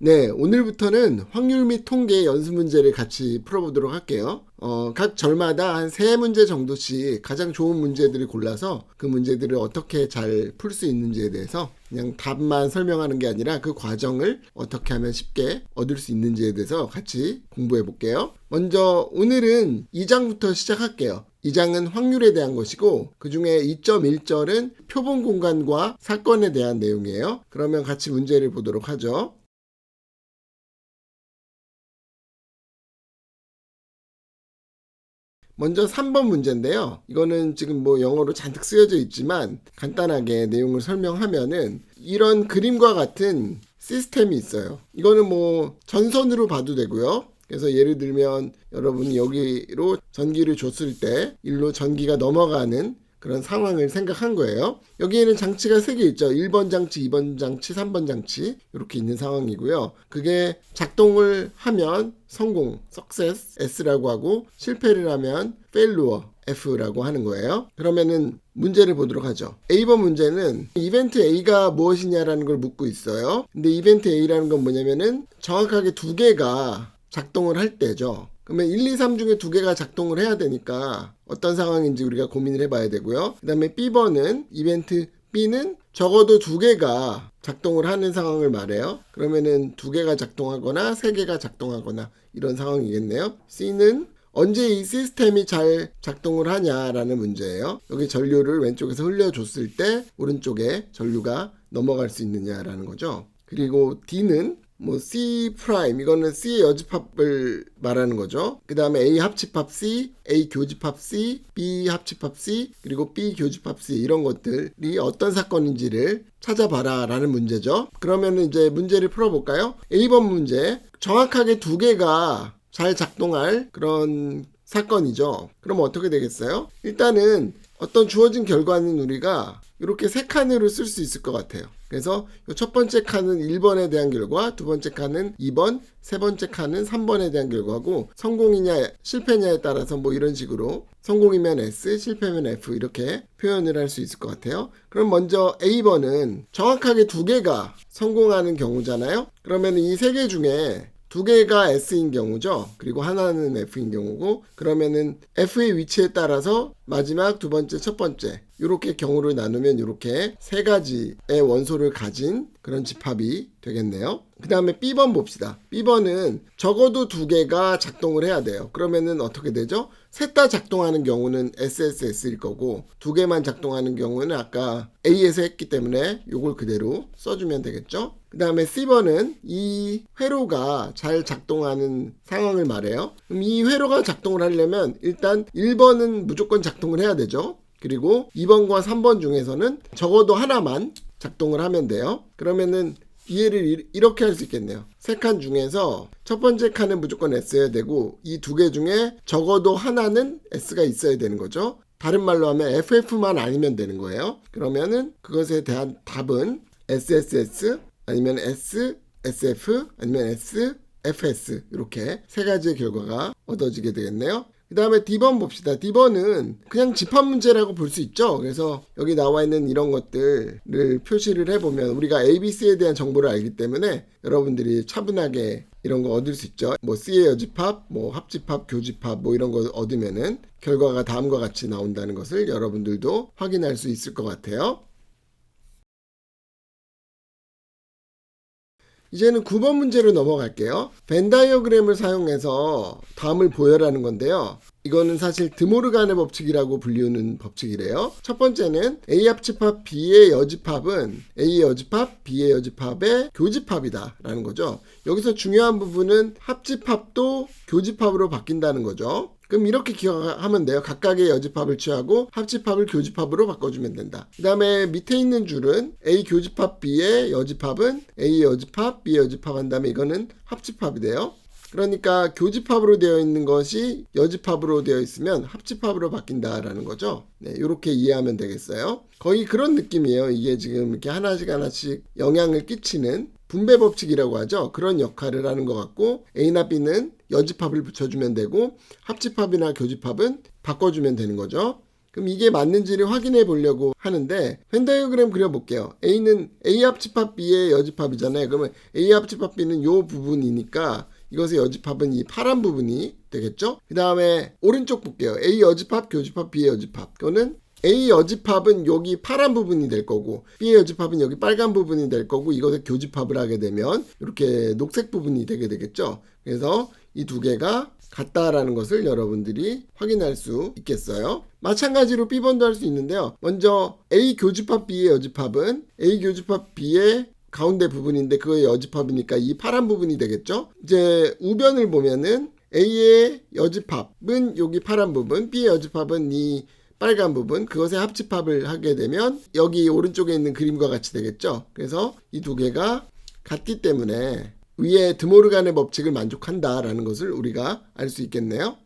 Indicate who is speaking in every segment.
Speaker 1: 네, 오늘부터는 확률 및 통계 연습 문제를 같이 풀어보도록 할게요. 각 절마다 한 3문제 정도씩 가장 좋은 문제들을 골라서 그 문제들을 어떻게 잘 풀 수 있는지에 대해서 그냥 답만 설명하는 게 아니라 그 과정을 어떻게 하면 쉽게 얻을 수 있는지에 대해서 같이 공부해 볼게요. 먼저 오늘은 2장부터 시작할게요. 2장은 확률에 대한 것이고 그 중에 2.1절은 표본 공간과 사건에 대한 내용이에요. 그러면 같이 문제를 보도록 하죠. 먼저 3번 문제인데요. 이거는 지금 뭐 영어로 잔뜩 쓰여져 있지만 간단하게 내용을 설명하면은 이런 그림과 같은 시스템이 있어요. 이거는 뭐 전선으로 봐도 되고요. 그래서 예를 들면 여러분이 여기로 전기를 줬을 때 일로 전기가 넘어가는 그런 상황을 생각한 거예요. 여기에는 장치가 3개 있죠. 1번 장치, 2번 장치, 3번 장치 이렇게 있는 상황이고요. 그게 작동을 하면 성공, success, S라고 하고 실패를 하면 failure, F라고 하는 거예요. 그러면은 문제를 보도록 하죠. A번 문제는 이벤트 A가 무엇이냐라는 걸 묻고 있어요. 근데 이벤트 A라는 건 뭐냐면은 정확하게 2개가 작동을 할 때죠. 그러면 1, 2, 3 중에 2개가 작동을 해야 되니까 어떤 상황인지 우리가 고민을 해봐야 되고요. 그 다음에 B번은 이벤트 B는 적어도 2개가 작동을 하는 상황을 말해요. 그러면은 2개가 작동하거나 3개가 작동하거나 이런 상황이겠네요. C는 언제 이 시스템이 잘 작동을 하냐라는 문제예요. 여기 전류를 왼쪽에서 흘려줬을 때 오른쪽에 전류가 넘어갈 수 있느냐라는 거죠. 그리고 D는 뭐 C 프라임 이거는 C의 여집합을 말하는 거죠. 그 다음에 A 합집합 C, A 교집합 C, B 합집합 C, 그리고 B 교집합 C 이런 것들이 어떤 사건인지를 찾아봐라 라는 문제죠. 그러면 이제 문제를 풀어볼까요? A번 문제 정확하게 2개가 잘 작동할 그런 사건이죠. 그럼 어떻게 되겠어요? 일단은 어떤 주어진 결과는 우리가 이렇게 3칸으로 쓸 수 있을 것 같아요. 그래서 첫 번째 칸은 1번에 대한 결과, 두 번째 칸은 2번, 세 번째 칸은 3번에 대한 결과고 성공이냐 실패냐에 따라서 뭐 이런 식으로 성공이면 S, 실패면 F 이렇게 표현을 할 수 있을 것 같아요. 그럼 먼저 A번은 정확하게 2개가 성공하는 경우잖아요. 그러면 이 3개 중에 2개가 S인 경우죠. 그리고 하나는 F인 경우고 그러면은 F의 위치에 따라서 마지막 두 번째, 첫 번째 이렇게 경우를 나누면 이렇게 3가지의 원소를 가진 그런 집합이 되겠네요. 그 다음에 B번 봅시다. B번은 적어도 2개가 작동을 해야 돼요. 그러면은 어떻게 되죠? 셋 다 작동하는 경우는 SSS일 거고 2개만 작동하는 경우는 아까 A에서 했기 때문에 이걸 그대로 써주면 되겠죠. 그 다음에 C번은 이 회로가 잘 작동하는 상황을 말해요. 그럼 이 회로가 작동을 하려면 일단 1번은 무조건 작동을 해야 되죠. 그리고 2번과 3번 중에서는 적어도 하나만 작동을 하면 돼요. 그러면은 이해를 이렇게 할 수 있겠네요. 3칸 중에서 첫 번째 칸은 무조건 S여야 되고 이 2개 중에 적어도 하나는 S가 있어야 되는 거죠. 다른 말로 하면 FF만 아니면 되는 거예요. 그러면은 그것에 대한 답은 SSS 아니면 SSF 아니면 SFS 이렇게 3가지의 결과가 얻어지게 되겠네요. 그 다음에 D번 봅시다. D번은 그냥 집합 문제라고 볼 수 있죠. 그래서 여기 나와 있는 이런 것들을 표시를 해보면 우리가 ABC에 대한 정보를 알기 때문에 여러분들이 차분하게 이런 거 얻을 수 있죠. 뭐 C의 여집합, 뭐 합집합, 교집합 뭐 이런 거 얻으면은 결과가 다음과 같이 나온다는 것을 여러분들도 확인할 수 있을 것 같아요. 이제는 9번 문제로 넘어갈게요. 벤 다이어그램을 사용해서 다음을 보여라는 건데요. 이거는 사실 드모르간의 법칙이라고 불리우는 법칙이래요. 첫 번째는 A 합집합 B의 여집합은 A의 여집합 B의 여집합의 교집합이다 라는 거죠. 여기서 중요한 부분은 합집합도 교집합으로 바뀐다는 거죠. 그럼 이렇게 기억하면 돼요. 각각의 여집합을 취하고 합집합을 교집합으로 바꿔주면 된다. 그 다음에 밑에 있는 줄은 A 교집합 B의 여집합은 A의 여집합 B의 여집합 한 다음에 이거는 합집합이 돼요. 그러니까 교집합으로 되어 있는 것이 여집합으로 되어 있으면 합집합으로 바뀐다라는 거죠. 네, 이렇게 이해하면 되겠어요. 거의 그런 느낌이에요. 이게 지금 이렇게 하나씩 하나씩 영향을 끼치는 분배 법칙이라고 하죠. 그런 역할을 하는 것 같고 A나 B는 여집합을 붙여주면 되고 합집합이나 교집합은 바꿔주면 되는 거죠. 그럼 이게 맞는지를 확인해 보려고 하는데 벤 다이어그램 그려볼게요. A는 A 합집합 B의 여집합이잖아요. 그러면 A 합집합 B는 요 부분이니까 이것의 여집합은 이 파란 부분이 되겠죠? 그 다음에 오른쪽 볼게요. A 여집합, 교집합, B의 여집합. 그거는 A 여집합은 여기 파란 부분이 될 거고 B의 여집합은 여기 빨간 부분이 될 거고 이것을 교집합을 하게 되면 이렇게 녹색 부분이 되게 되겠죠. 그래서 이 두 개가 같다라는 것을 여러분들이 확인할 수 있겠어요. 마찬가지로 B번도 할 수 있는데요. 먼저 A 교집합 B의 여집합은 A 교집합 B의 가운데 부분인데 그거의 여집합이니까 이 파란 부분이 되겠죠. 이제 우변을 보면은 A의 여집합은 여기 파란 부분, B의 여집합은 이 빨간 부분, 그것의 합집합을 하게 되면 여기 오른쪽에 있는 그림과 같이 되겠죠. 그래서 이 두 개가 같기 때문에 위에 드모르간의 법칙을 만족한다라는 것을 우리가 알 수 있겠네요.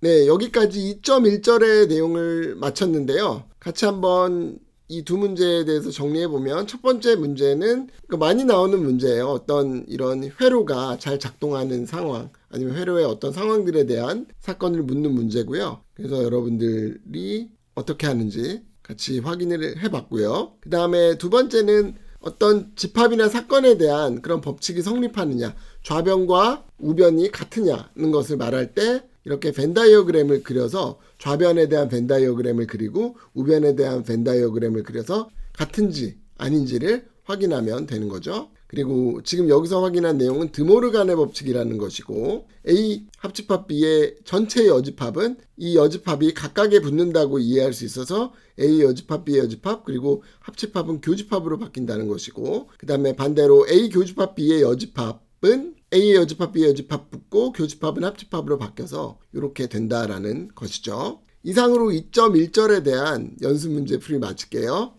Speaker 1: 네, 여기까지 2.1절의 내용을 마쳤는데요. 같이 한번 이 두 문제에 대해서 정리해보면 첫 번째 문제는 많이 나오는 문제예요. 어떤 이런 회로가 잘 작동하는 상황 아니면 회로의 어떤 상황들에 대한 사건을 묻는 문제고요. 그래서 여러분들이 어떻게 하는지 같이 확인을 해봤고요. 그 다음에 두 번째는 어떤 집합이나 사건에 대한 그런 법칙이 성립하느냐, 좌변과 우변이 같으냐는 것을 말할 때 이렇게 벤 다이어그램을 그려서 좌변에 대한 벤 다이어그램을 그리고 우변에 대한 벤 다이어그램을 그려서 같은지 아닌지를 확인하면 되는 거죠. 그리고 지금 여기서 확인한 내용은 드모르간의 법칙이라는 것이고 A 합집합 B의 전체 여집합은 이 여집합이 각각에 붙는다고 이해할 수 있어서 A 여집합 B의 여집합 그리고 합집합은 교집합으로 바뀐다는 것이고 그 다음에 반대로 A 교집합 B의 여집합은 A의 여집합 B의 여집합 붙고 교집합은 합집합으로 바뀌어서 이렇게 된다라는 것이죠. 이상으로 2.1절에 대한 연습 문제 풀이 마칠게요.